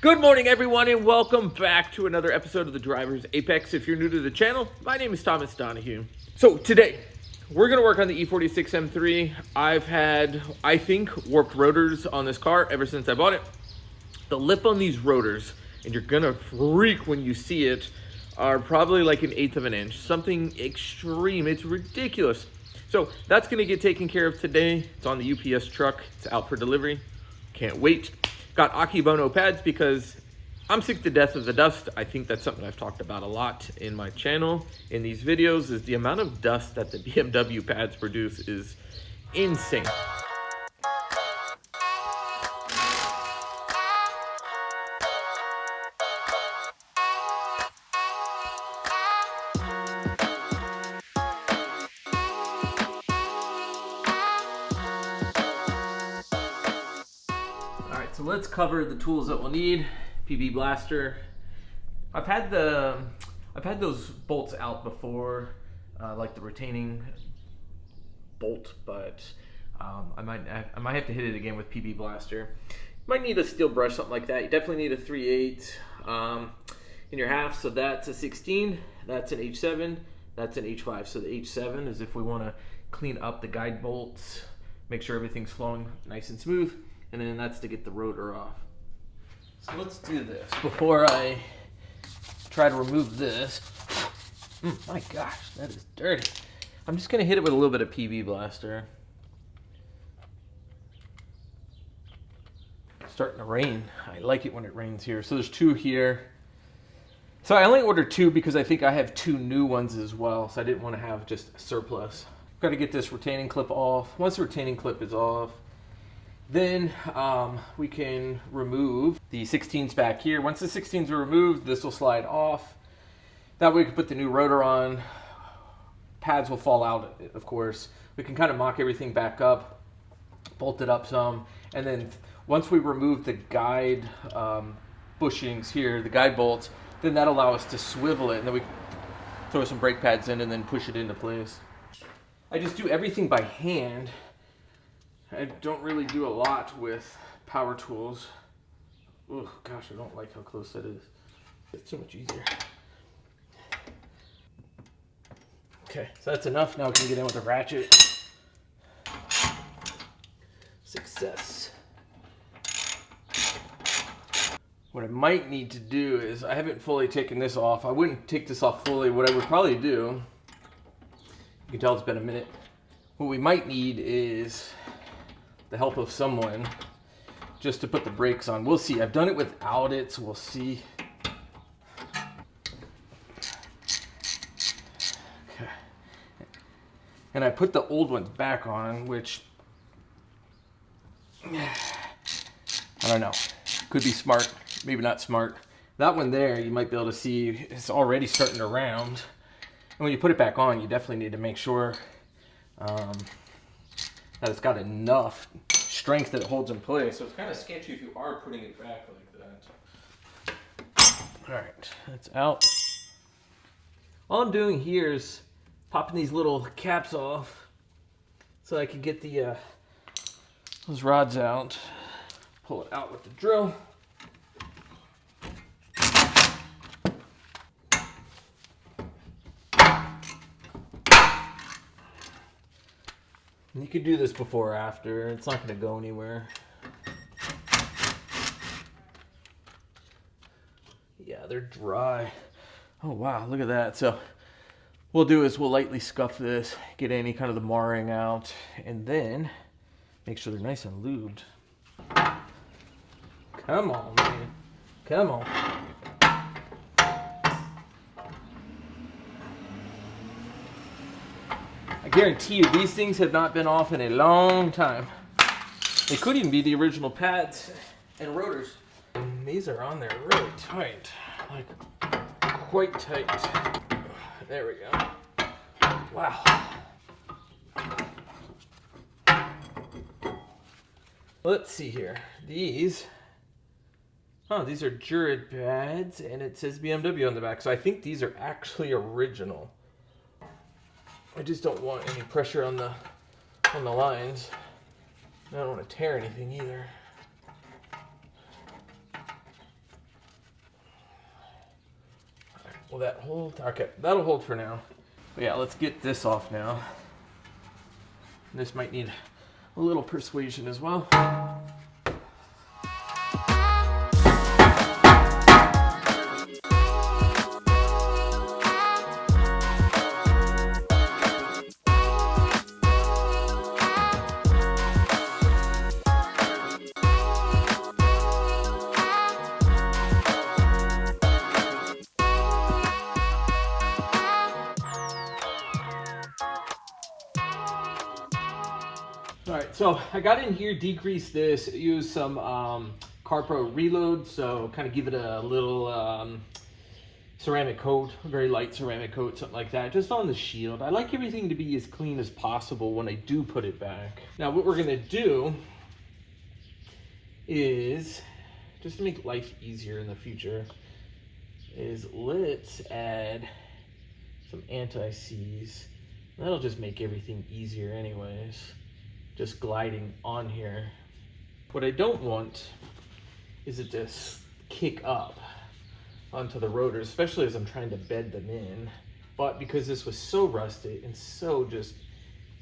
Good morning, everyone, and welcome back to another episode of the Driver's Apex. If you're new to the channel, my name is Thomas Donahue. So today, we're going to work on the E46 M3. I've had, I think, warped rotors on this car ever since I bought it. The lip on these rotors, and you're going to freak when you see it, are probably like 1/8 of an inch. Something extreme. It's ridiculous. So that's going to get taken care of today. It's on the UPS truck. It's out for delivery. Can't wait. Got Akibono pads because I'm sick to death of the dust. I think that's something I've talked about a lot in my channel, in these videos, is the amount of dust that the BMW pads produce is insane. So let's cover the tools that we'll need. PB blaster. I've had those bolts out before, like the retaining bolt, but I might have to hit it again with PB blaster. Might need a steel brush, something like that. You definitely need a 3/8 in your half. So that's a 16. That's an H7. That's an H5. So the H7 is if we want to clean up the guide bolts, make sure everything's flowing nice and smooth. And then that's to get the rotor off. So let's do this before I try to remove this. My gosh, that is dirty. I'm just gonna hit it with a little bit of PB blaster. It's starting to rain. I like it when it rains here. So there's 2 here. So I only ordered 2 because I think I have 2 new ones as well. So I didn't want to have just a surplus. Got to get this retaining clip off. Once the retaining clip is off, then we can remove the 16s back here. Once the 16s are removed, this will slide off. That way we can put the new rotor on. Pads will fall out, of course. We can kind of mock everything back up, bolt it up some, and then once we remove the guide bushings here, the guide bolts, then that'll allow us to swivel it, and then we throw some brake pads in and then push it into place. I just do everything by hand. I don't really do a lot with power tools. Oh gosh, I don't like how close that is. It's so much easier. Okay, so that's enough. Now we can get in with a ratchet. Success. What I might need to do is, I haven't fully taken this off. I wouldn't take this off fully. What I would probably do, you can tell it's been a minute. What we might need is the help of someone just to put the brakes on. We'll see. I've done it without it, so we'll see. Okay. And I put the old ones back on, which I don't know. Could be smart, maybe not smart. That one there, you might be able to see it's already starting to round. And when you put it back on, you definitely need to make sure that it's got enough strength that it holds in place. So it's kind of sketchy if you are putting it back like that. All right, that's out. All I'm doing here is popping these little caps off so I can get the those rods out. Pull it out with the drill. You can do this before or after. It's not going to go anywhere. Yeah, they're dry. Oh, wow. Look at that. So what we'll do is we'll lightly scuff this, get any kind of the marring out, and then make sure they're nice and lubed. Come on, man. Come on. I guarantee you these things have not been off in a long time. They could even be the original pads and rotors. And these are on there really tight, like quite tight. There we go. Wow. Let's see here. These are Jurid pads, and it says BMW on the back. So I think these are actually original. I just don't want any pressure on the lines. I don't want to tear anything either. Will that hold? Okay, that'll hold for now. But yeah, let's get this off now. This might need a little persuasion as well. Alright, so I got in here, degreased this, used some CarPro reload, so kind of give it a little ceramic coat, very light ceramic coat, something like that, just on the shield. I like everything to be as clean as possible when I do put it back. Now what we're going to do is, just to make life easier in the future, is let's add some anti-seize. That'll just make everything easier anyways. Just gliding on here. What I don't want is it to kick up onto the rotors, especially as I'm trying to bed them in. But because this was so rusted and so just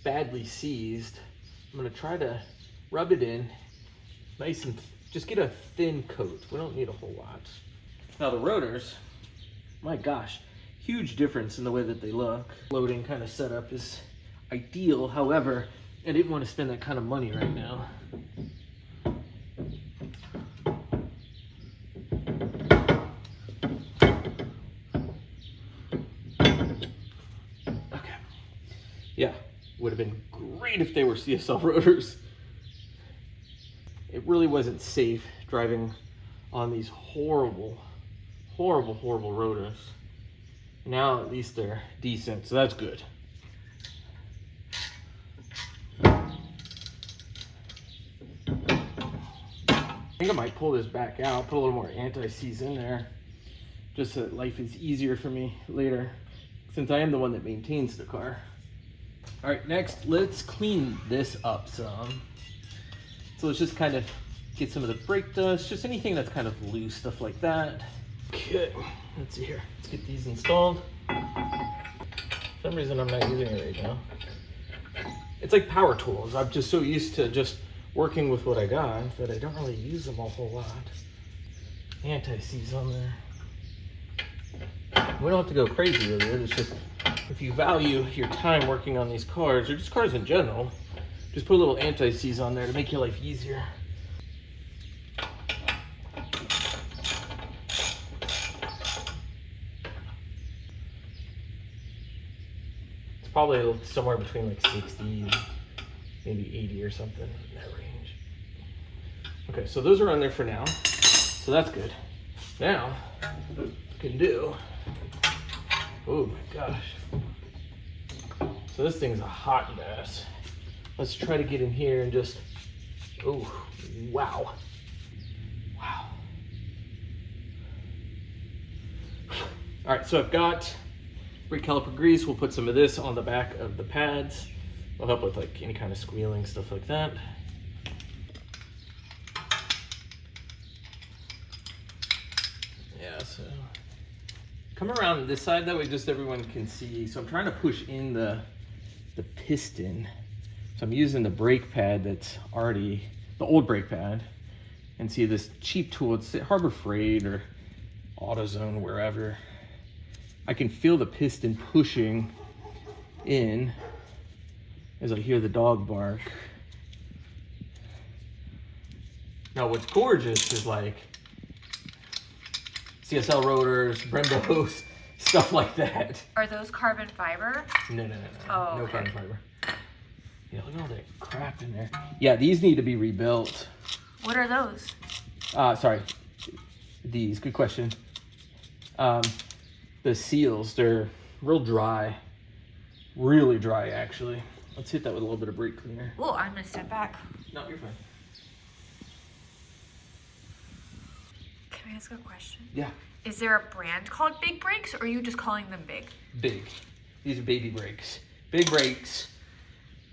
badly seized, I'm gonna try to rub it in nice and just get a thin coat. We don't need a whole lot. Now the rotors, my gosh, huge difference in the way that they look. Loading kind of setup is ideal, however, I didn't want to spend that kind of money right now. Okay. Yeah, would have been great if they were CSL rotors. It really wasn't safe driving on these horrible, horrible, horrible rotors. Now at least they're decent, so that's good. I think I might pull this back out, put a little more anti-seize in there, just so that life is easier for me later, since I am the one that maintains the car. All right, next, let's clean this up some. So let's just kind of get some of the brake dust, just anything that's kind of loose, stuff like that. Okay, let's see here. Let's get these installed. For some reason, I'm not using it right now. It's like power tools. I'm just so used to just working with what I got that I don't really use them a whole lot. Anti-seize on there. We don't have to go crazy with it. It's just, if you value your time working on these cars, or just cars in general, just put a little anti-seize on there to make your life easier. It's probably somewhere between like 60 and maybe 80 or something in that range. Okay, so those are on there for now. So that's good. Now, what I can do, oh my gosh. So this thing's a hot mess. Let's try to get in here and just, oh, wow. Wow. All right, so I've got brake caliper grease. We'll put some of this on the back of the pads. It'll help with like any kind of squealing, stuff like that. Yeah, so come around this side, that way just everyone can see. So I'm trying to push in the piston. So I'm using the brake pad that's already, the old brake pad, and see this cheap tool, it's at Harbor Freight or AutoZone, wherever. I can feel the piston pushing in as I hear the dog bark. Now what's gorgeous is like CSL rotors, Brembos, stuff like that. Are those carbon fiber? No. Oh, no okay. carbon fiber. Yeah, look at all that crap in there. Yeah, these need to be rebuilt. What are those? Sorry, these, good question. The seals, they're real dry. Really dry, actually. Let's hit that with a little bit of brake cleaner. Oh, I'm gonna step back. No, you're fine. Can I ask a question? Yeah. Is there a brand called Big Brakes, or are you just calling them big? Big. These are baby brakes. Big brakes.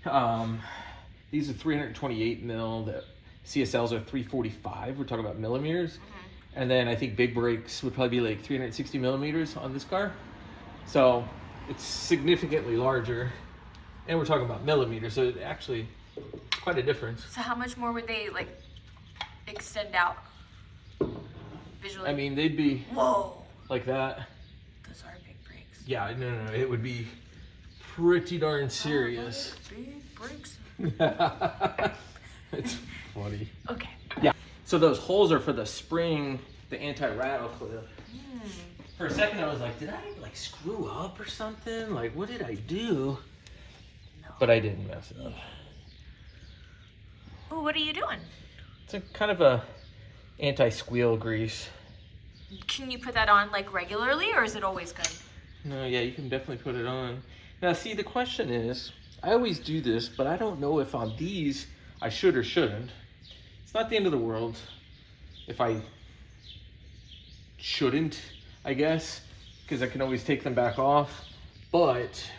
These are 328 mil. The CSLs are 345. We're talking about millimeters. And then I think big brakes would probably be like 360 millimeters on this car. So it's significantly larger. And we're talking about millimeters, so it actually quite a difference. So how much more would they like extend out visually? I mean, they'd be like that. Those are big brakes. Yeah, no, it would be pretty darn serious. Big brakes. It's funny. Okay. Yeah. So those holes are for the spring, the anti-rattle clip. For a second, I was like, did I like screw up or something? Like, what did I do? No. But I didn't mess it up. Oh, what are you doing? It's a kind of a anti-squeal grease. Can you put that on like regularly, or is it always good? No, yeah, you can definitely put it on. Now, see, the question is, I always do this, but I don't know if on these I should or shouldn't. It's not the end of the world if I shouldn't, I guess, because I can always take them back off, but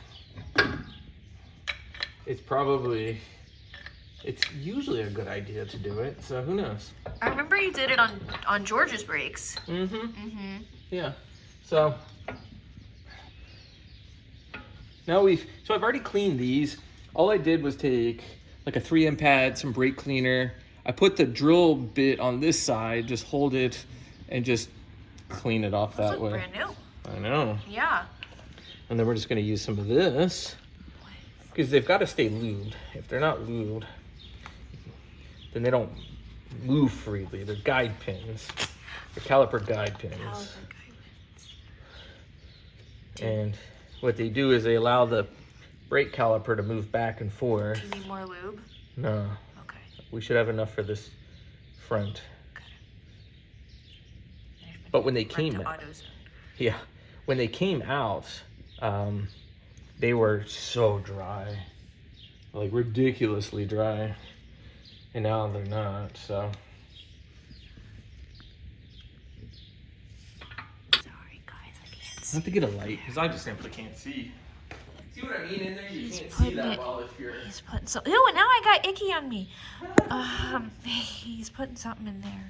it's usually a good idea to do it, so who knows? I remember you did it on George's brakes. Yeah, so now so I've already cleaned these. All I did was take like a 3M pad, some brake cleaner. I put the drill bit on this side, just hold it and just clean it off that way. Brand new. I know. Yeah. And then we're just gonna use some of this because they've got to stay lubed. If they're not lubed, then they don't move freely. They're guide pins. They're caliper guide pins. And what they do is they allow the brake caliper to move back and forth. Do you need more lube? No. Okay. We should have enough for this front. Okay. But when they came out, when they came out, they were so dry, like ridiculously dry, and now they're not. So. Sorry, guys, I can't I see. have to get a light because I just simply can't see. See what I mean in there? You can't see that well if you're. He's putting so. Ew! And now I got icky on me. He's putting something in there.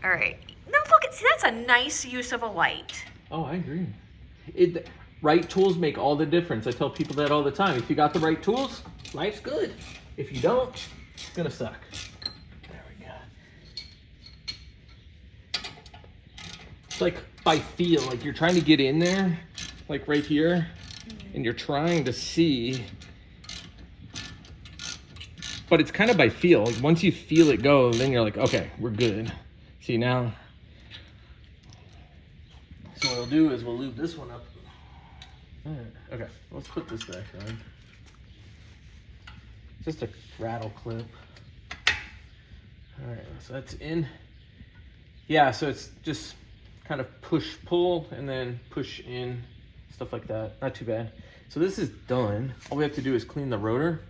All right. Now look at see. That's a nice use of a light. Oh, I agree. Right tools make all the difference. I tell people that all the time. If you got the right tools, life's good. If you don't, it's gonna suck. There we go. It's like by feel, like you're trying to get in there, like right here, and you're trying to see. But it's kind of by feel. Once you feel it go, then you're like, okay, we're good. See now? So what we'll do is we'll lube this one up. Okay, let's put this back on. Just a rattle clip. All right, so that's in. Yeah, so it's just kind of push, pull, and then push in, stuff like that. Not too bad. So this is done. All we have to do is clean the rotor.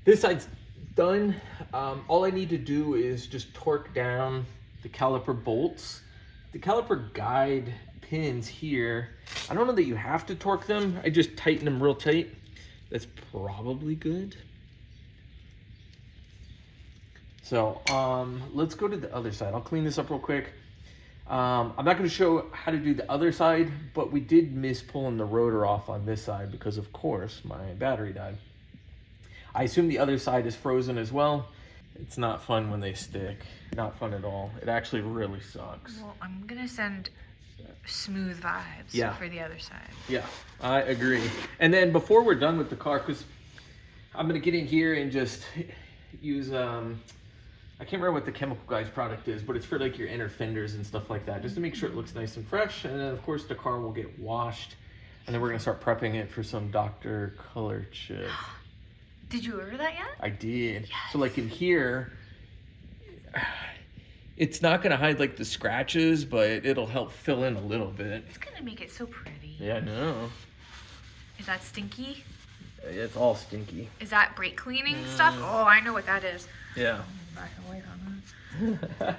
This side's done. All I need to do is just torque down the caliper bolts. The caliper guide pins here, I don't know that you have to torque them. I just tighten them real tight. That's probably good. So let's go to the other side. I'll clean this up real quick. I'm not going to show how to do the other side, but we did miss pulling the rotor off on this side because, of course, my battery died. I assume the other side is frozen as well. It's not fun when they stick. Not fun at all. It actually really sucks. Well, I'm going to send smooth vibes for the other side. Yeah, I agree. And then before we're done with the car, because I'm going to get in here and just use... I can't remember what the Chemical Guys product is, but it's for like your inner fenders and stuff like that, just to make sure it looks nice and fresh. And then of course the car will get washed, and then we're gonna start prepping it for some Dr. Color Chip. Did you order that yet? I did. Yes. So like in here, it's not gonna hide like the scratches, but it'll help fill in a little bit. It's gonna make it so pretty. Yeah, I know. Is that stinky? It's all stinky. Is that brake cleaning stuff? Oh, I know what that is. Yeah. Back away from that.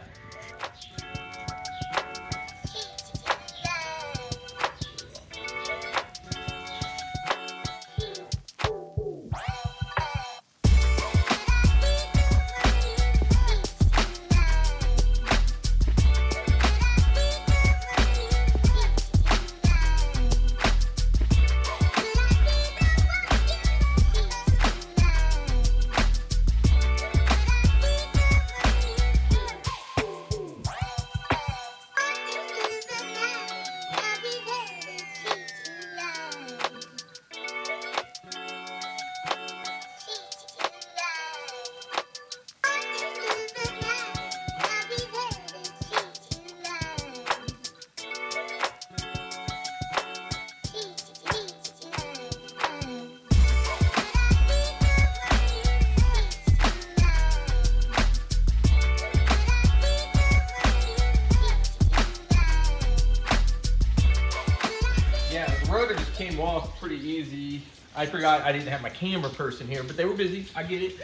rotor just came off pretty easy. I forgot I didn't have my camera person here, but they were busy. I get it.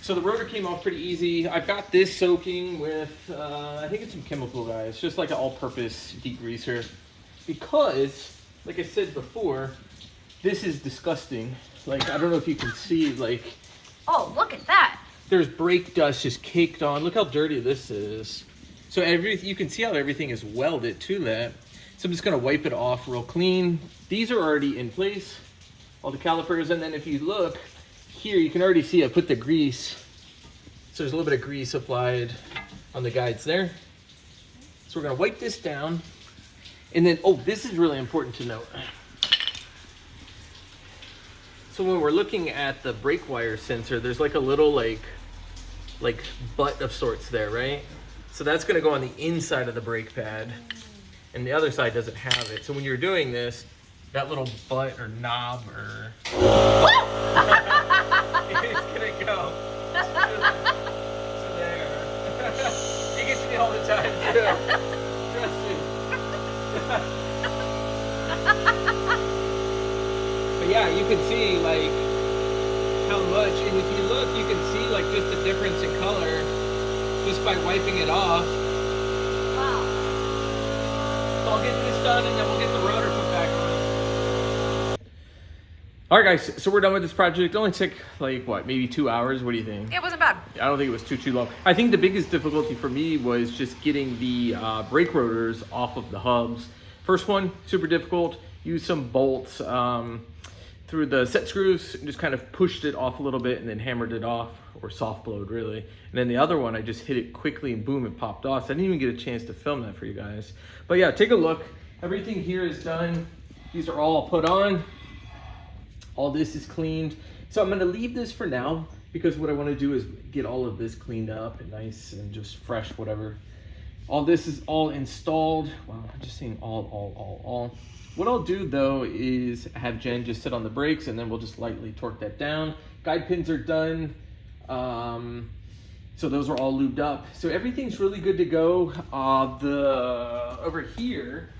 So the rotor came off pretty easy. I've got this soaking with, I think it's some chemical, guys. Just like an all-purpose degreaser. Because, like I said before, this is disgusting. Like, I don't know if you can see, like... Oh, look at that. There's brake dust just caked on. Look how dirty this is. So you can see how everything is welded to that. So I'm just gonna wipe it off real clean. These are already in place, all the calipers. And then if you look here, you can already see I put the grease. So there's a little bit of grease applied on the guides there. So we're gonna wipe this down. And then, oh, this is really important to note. So when we're looking at the brake wire sensor, there's like a little like butt of sorts there, right? So that's gonna go on the inside of the brake pad, and the other side doesn't have it. So when you're doing this, that little butt or knob or it's gonna go. So there. It gets me all the time too. Trust me. But yeah, you can see like how much, and if you look, you can see like just the difference in color just by wiping it off. Wow. So I'll get this done and then we'll get the rotor put back on. All right, guys, so we're done with this project. It only took like what, maybe 2 hours? What do you think? It wasn't bad. I don't think it was too long. I think the biggest difficulty for me was just getting the brake rotors off of the hubs. First one, super difficult. Used some bolts through the set screws, and just kind of pushed it off a little bit and then hammered it off, or soft blowed really. And then the other one, I just hit it quickly and boom, it popped off. So I didn't even get a chance to film that for you guys. But yeah, take a look. Everything here is done. These are all put on. All this is cleaned. So I'm gonna leave this for now because what I wanna do is get all of this cleaned up and nice and just fresh, whatever. All this is all installed. Wow, I'm just saying all. What I'll do though is have Jen just sit on the brakes and then we'll just lightly torque that down. Guide pins are done. So those are all lubed up. So everything's really good to go. Over here,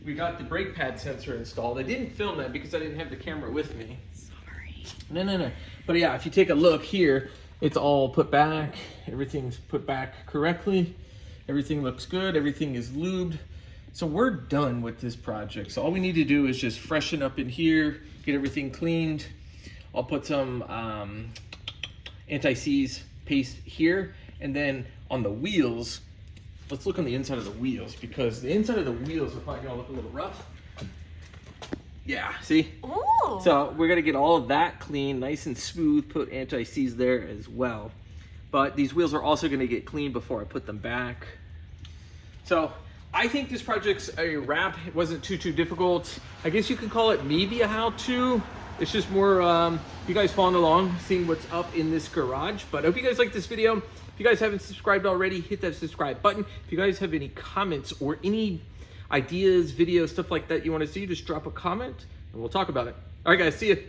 we got the brake pad sensor installed. I didn't film that because I didn't have the camera with me. Sorry. No. But yeah, if you take a look here, it's all put back. Everything's put back correctly. Everything looks good. Everything is lubed. So we're done with this project. So all we need to do is just freshen up in here, get everything cleaned. I'll put some anti-seize paste here. And then on the wheels, let's look on the inside of the wheels because the inside of the wheels are probably gonna look a little rough. Yeah, see? Ooh. So we're gonna get all of that clean, nice and smooth, put anti-seize there as well. But these wheels are also gonna get clean before I put them back. So I think this project's a wrap. It wasn't too difficult. I guess you can call it maybe a how-to. It's just more you guys following along, seeing what's up in this garage. But I hope you guys like this video. If you guys haven't subscribed already, hit that subscribe button. If you guys have any comments or any ideas, videos, stuff like that you want to see, just drop a comment and we'll talk about it. All right, guys, see you.